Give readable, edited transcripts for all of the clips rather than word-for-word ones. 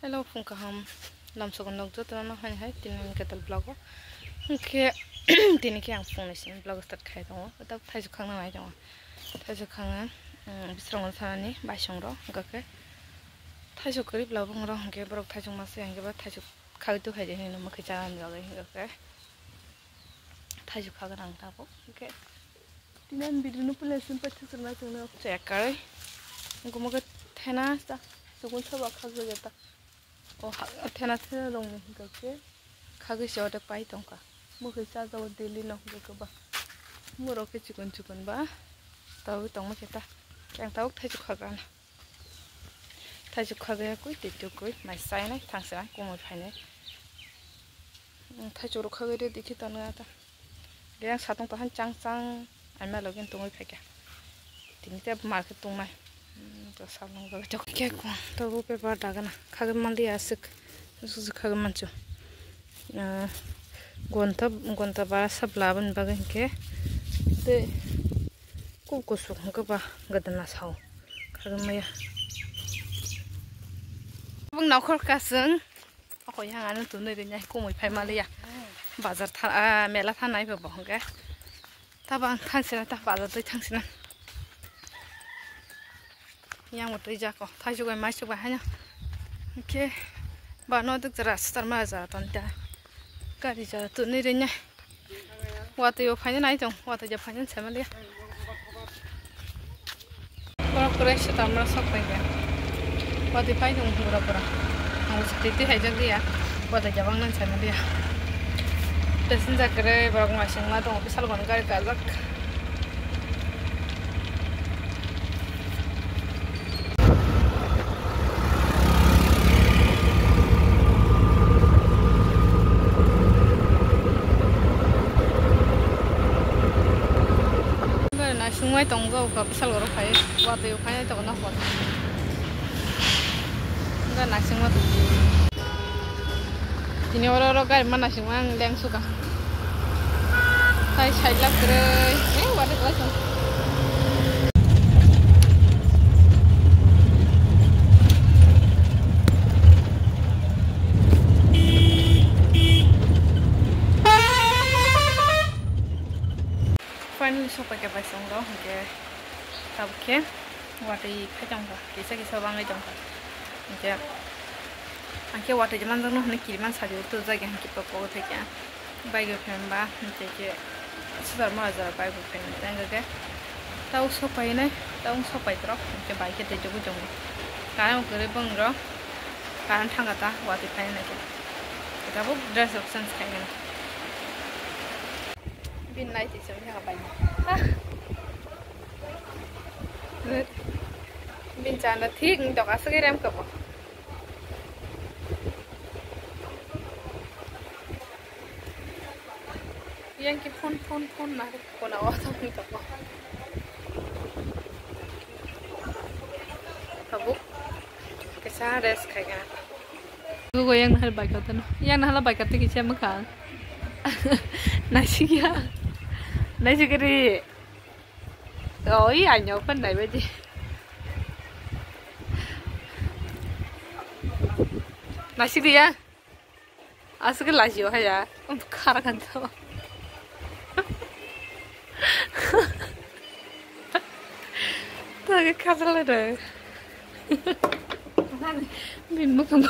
Hello Funkaham lam sogon nok jot na han hai tin ketal blog ke tin ke ang phone sin blog start khai dong ta thai ju khang na mai dong thai ju khang bisrong thani bai song ro ga ke thai ju kri blog ro ke brok thai ju ma se ang ke ba thai ju khag tu khai de ni ma ke cha ga ga ke thai ju khag rang ta bo ke tinan bidunu pulasin pa thu na chung na check kai ko ma ke thena ta sogon sa ba khag ga ta thena thena dong ni ga ke khag se ota pai tong ka mo ke sa jaw daily no ga ka ba mo ro ke chikon ba taw tong ma ke ta kyang taw thai ju khag an thai ju khag ya koi te tu koi mai sai nai thang sa ko mo phai nai thai ju ro khag re dikhi ta na ta yang sa tong ta han chang chang ai ma lo gen tong phai ka tin te market tong mai to sa long ga chok ke ko to go pe ba da ga na khag man di asik su khag man chu gonta ba sab laban ba gen ke te ko su ga ba ga da na sau khag ma ya bung na khor ka sung ko yang an tu nei de nyai ko moi phai ma le ya bazar tha mela tha nai ba ba ga ta bang thang sina ta bazar toi thang sina yang một ja ko thai chu mai chu ba ha nya ke ba no tuk jara star ma za ton ta ka ri ja tu ni re nya wa te yo phai nai tong wa te ja phai nya ma le ba pura shi ta ma sok pai ga wa te phai tong pura pura ang su ti hai ja dia wa te ja bang nan ma dia te sin ja kre ba ma sing ma tong pisal gon ga ka lak sungai tong go ka pisal goro khai wa te khai to na hot ga na sing ma ini oro ga mana sing mang leng su ka sai sai lak re wa de wa song finally so pakai pasang roh ke tab ke wati kacang ka kisa bang ai jong ka ke angke wati jaman jong no ne kiriman sajo to jage ki papo the ke bai ge phemba ke sudar ma jar bai bu pen tang ge tau so pai nai tau so pai tro ke bai ke te jogu jong ka ko re bang ro kan thanga ta wati phai na ke ka bu dress options khai na bin nai ti sem ha bai bin chan na thik to ka sagi ram ka bo yang ki phone na ko na wa ta ni to bo kabu ke sa res khai ga go yang hal bai ka ta no yang hal bai ka ti ki sem ka nasi ya nasi kiri oh iya nyopan dai baji nasi dia asu ke lasio ya khara kan to ta ke khasala de min mo kam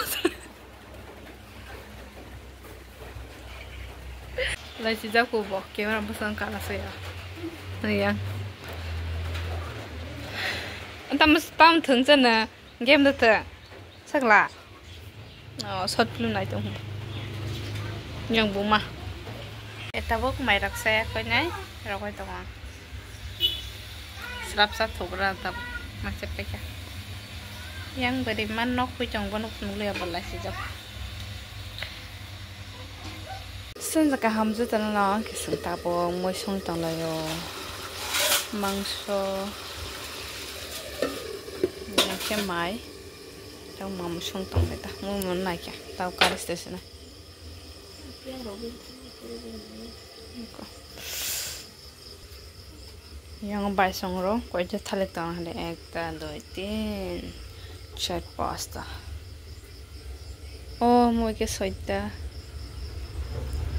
lai si ja ko bo ke ram pasang ka la so ya ya anta mas tam thung chen na game da ta sakla shot film nai tong yang bu ma eta bok mai rak sa ko nai ro ko tong srap sa thobra ta ma se pe ka yang bari man nok ku chong bon nu le ba lai si ja sen ka ham zu tan la ki sung ta bo mo sung tang la yo mangso ke mai tang mam sung tang le ta mo mon na kya ta ka station na yang bai song ro ko je thale ta le 1 2 3 4 5 Oh, mau ke soita.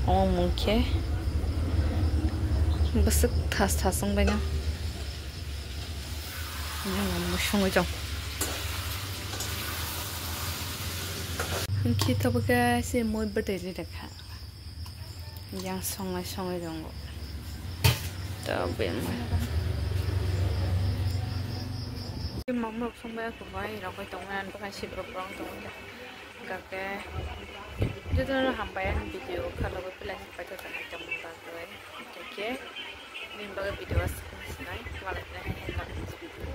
Oh, mungkin. Besok tas-tasung banyak. Ini mau sungguh. Kita pakai si mau berdiri dekat. Yang sungguh dong. Tapi mama sampai aku bayi, aku tengah pakai si berperang tengah. Kakek, itu tuh hampayan video kalau berpelan pada tanah jamu bagai. Kakek, ini bagai video asal sini, malah nih hendak video.